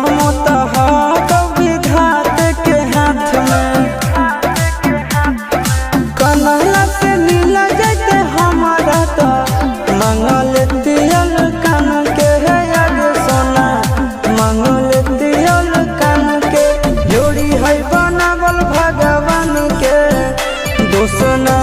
करम विधात के हाथ में। कन्हैया से मिला जाते हमारा तो मंगल तियल कान के है याद सोना, मंगल तियल कान के जोड़ी है बनावल भगवान के दोसना